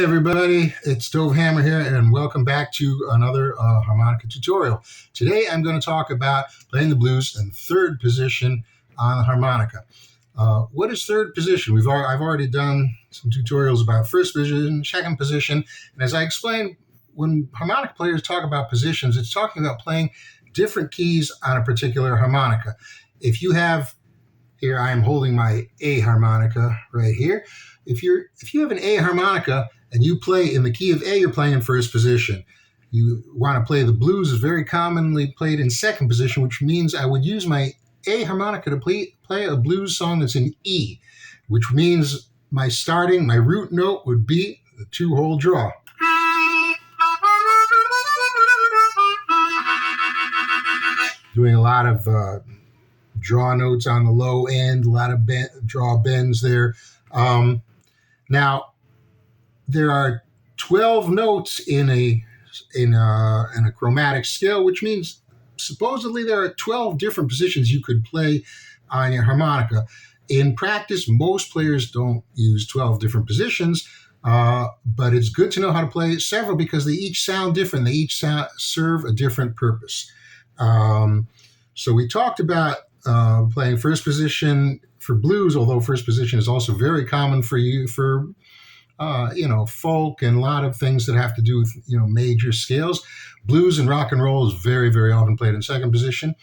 Hey everybody, it's Stove Hammer here and welcome back to another harmonica tutorial. Today I'm going to talk about playing the blues in third position on the harmonica. What is third position? I've already done some tutorials about first position, second position, and as I explained, when harmonica players talk about positions, it's talking about playing different keys on a particular harmonica. If you have, here I am holding my A harmonica right here. If you have an A harmonica and you play in the key of A, you're playing in first position. You want to play the blues is very commonly played in second position, which means I would use my A harmonica to play a blues song that's in E, which means my root note would be the two-hole draw. Doing a lot of draw notes on the low end, a lot of draw bends there. Now, there are 12 notes in a chromatic scale, which means supposedly there are 12 different positions you could play on your harmonica. In practice, most players don't use 12 different positions, but it's good to know how to play several because they each sound different. They each serve a different purpose. So we talked about playing first position for blues, although first position is also very common for folk and a lot of things that have to do with, major scales. Blues and rock and roll is very, very often played in second position.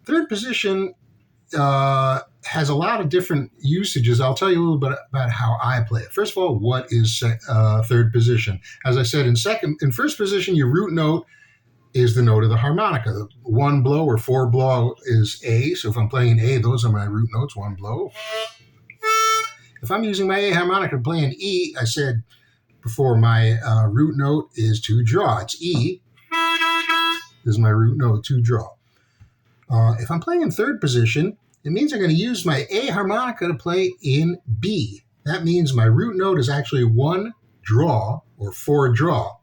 Third position has a lot of different usages. I'll tell you a little bit about how I play it. First of all, what is third position? As I said, in first position, your root note is the note of the harmonica. The one blow or four blow is A. So if I'm playing an A, those are my root notes, one blow. If I'm using my A harmonica to play an E, I said before my root note is to draw. It's E. This is my root note, to draw. If I'm playing in third position, it means I'm going to use my A harmonica to play in B. That means my root note is actually one draw or four draw.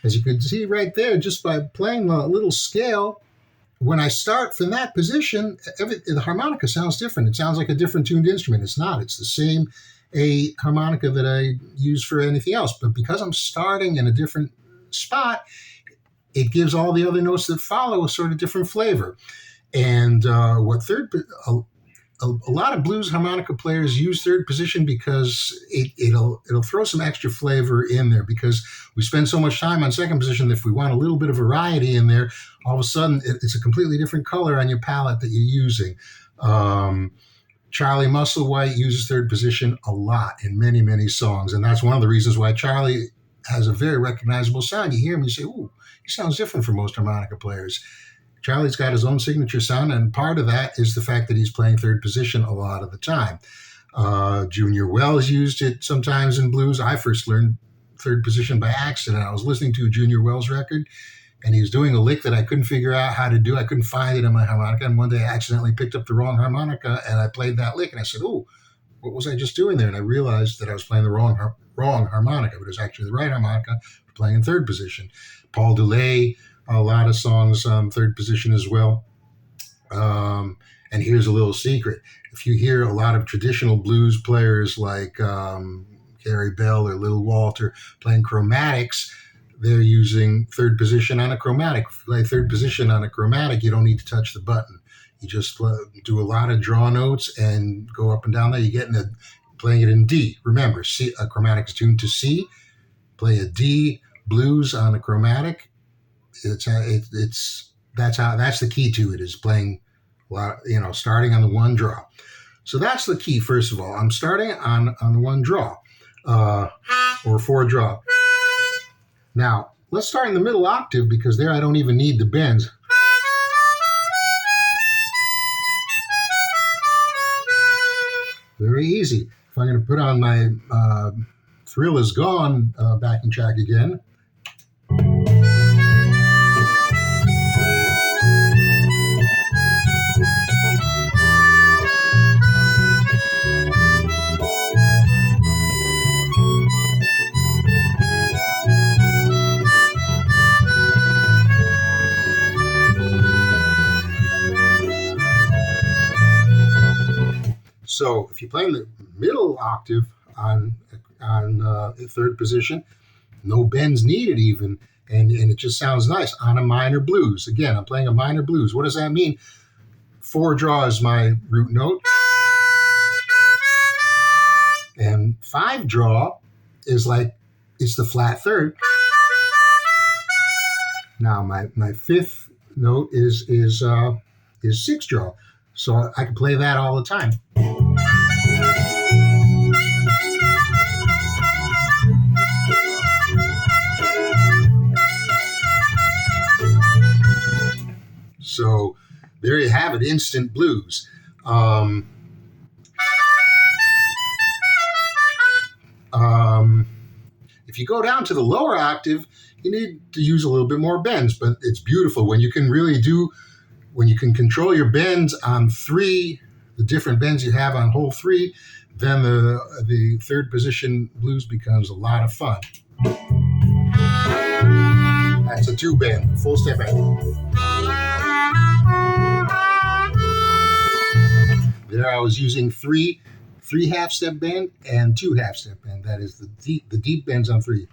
As you can see right there, just by playing the little scale, when I start from that position, the harmonica sounds different. It sounds like a different tuned instrument. It's not. It's the same A harmonica that I use for anything else. But because I'm starting in a different spot, it gives all the other notes that follow a sort of different flavor. And a lot of blues harmonica players use third position because it'll throw some extra flavor in there, because we spend so much time on second position that if we want a little bit of variety in there, all of a sudden it's a completely different color on your palette that you're using. Charlie Musselwhite uses third position a lot in many, many songs, and that's one of the reasons why Charlie has a very recognizable sound. You hear him, you say, ooh, he sounds different from most harmonica players. Charlie's got his own signature sound, and part of that is the fact that he's playing third position a lot of the time. Junior Wells used it sometimes in blues. I first learned third position by accident. I was listening to a Junior Wells record, and he was doing a lick that I couldn't figure out how to do. I couldn't find it in my harmonica, and one day I accidentally picked up the wrong harmonica, and I played that lick, and I said, oh, what was I just doing there? And I realized that I was playing the wrong harmonica, but it was actually the right harmonica for playing in third position. Paul DeLay, a lot of songs on third position as well. And here's a little secret. If you hear a lot of traditional blues players like Gary Bell or Little Walter playing chromatics, they're using third position on a chromatic. If you play third position on a chromatic, you don't need to touch the button. You just do a lot of draw notes and go up and down there. You get playing it in D. Remember, a chromatic is tuned to C. Play a D blues on a chromatic. That's the key to it, is playing a lot, starting on the one draw. So that's the key. First of all, I'm starting on the one draw, or four draw. Now let's start in the middle octave, because there I don't even need the bends. Very easy. If I'm going to put on my Thrill Is Gone backing track again. So if you play in the middle octave on third position, no bends needed even, and it just sounds nice on a minor blues. Again, I'm playing a minor blues. What does that mean? 4 draw is my root note, and 5 draw is like it's the flat third. Now my fifth note is 6 draw, so I can play that all the time. So there you have it, instant blues. If you go down to the lower octave, you need to use a little bit more bends, but it's beautiful when you can control your bends on 3, the different bends you have on hole 3, then the third position blues becomes a lot of fun. That's a 2 bend, full step bend. There I was using 3 half step bend and 2 half step bend. That is the deep bends on 3.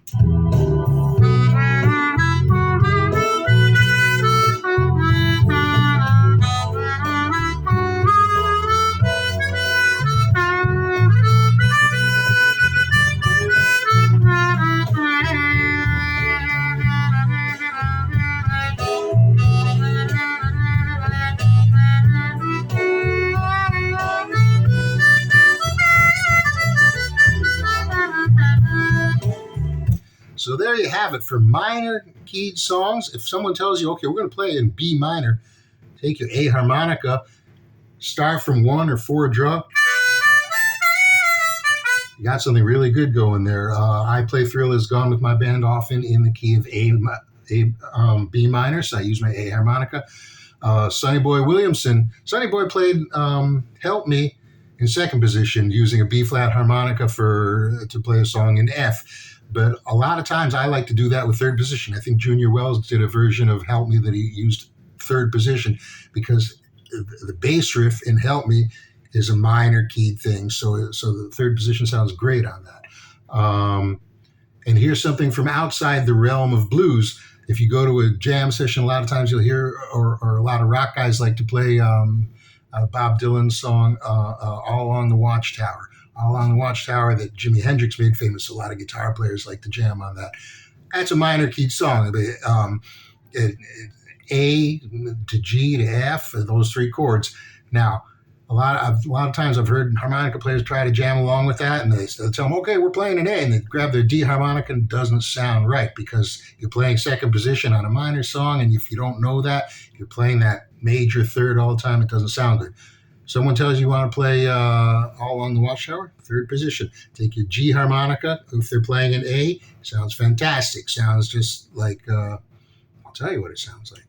So there you have it for minor keyed songs. If someone tells you, okay, we're going to play in B minor, take your A harmonica, start from 1 or 4 draw. You got something really good going there. I play Thrill Is Gone with my band often in the key of B minor, so I use my A harmonica. Sonny Boy Williamson. Sonny Boy played Help Me in second position using a B flat harmonica to play a song in F. But a lot of times I like to do that with third position. I think Junior Wells did a version of Help Me that he used third position because the bass riff in Help Me is a minor keyed thing. So the third position sounds great on that. And here's something from outside the realm of blues. If you go to a jam session, a lot of times you'll hear, or a lot of rock guys like to play Bob Dylan's song, All Along the Watchtower. All Along the Watchtower that Jimi Hendrix made famous. A lot of guitar players like to jam on that. That's a minor keyed song. A to G to F, those 3 chords. Now, a lot of times I've heard harmonica players try to jam along with that, and they'll tell them, okay, we're playing an A, and they grab their D harmonica, and it doesn't sound right because you're playing second position on a minor song, and if you don't know that, you're playing that major third all the time, it doesn't sound good. Someone tells you want to play All Along the Watchtower, third position. Take your G harmonica. If they're playing an A, sounds fantastic. Sounds just like, I'll tell you what it sounds like.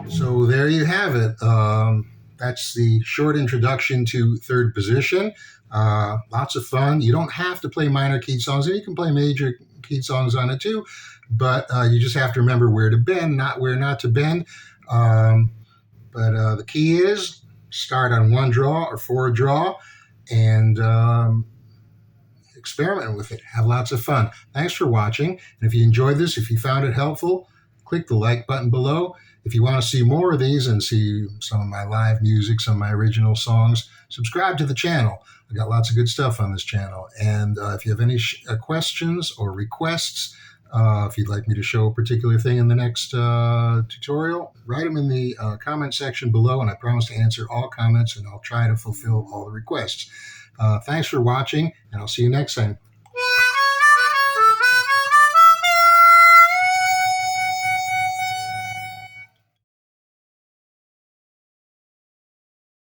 So there you have it. That's the short introduction to third position. Lots of fun. You don't have to play minor keyed songs, and you can play major keyed songs on it too, but you just have to remember where to bend, not where not to bend. But the key is start on 1 draw or 4 draw and experiment with it. Have lots of fun. Thanks for watching. And if you enjoyed this, if you found it helpful, click the like button below. If you want to see more of these and see some of my live music, some of my original songs, subscribe to the channel. I got lots of good stuff on this channel. And if you have any questions or requests, if you'd like me to show a particular thing in the next tutorial, write them in the comment section below, and I promise to answer all comments, and I'll try to fulfill all the requests. Thanks for watching, and I'll see you next time.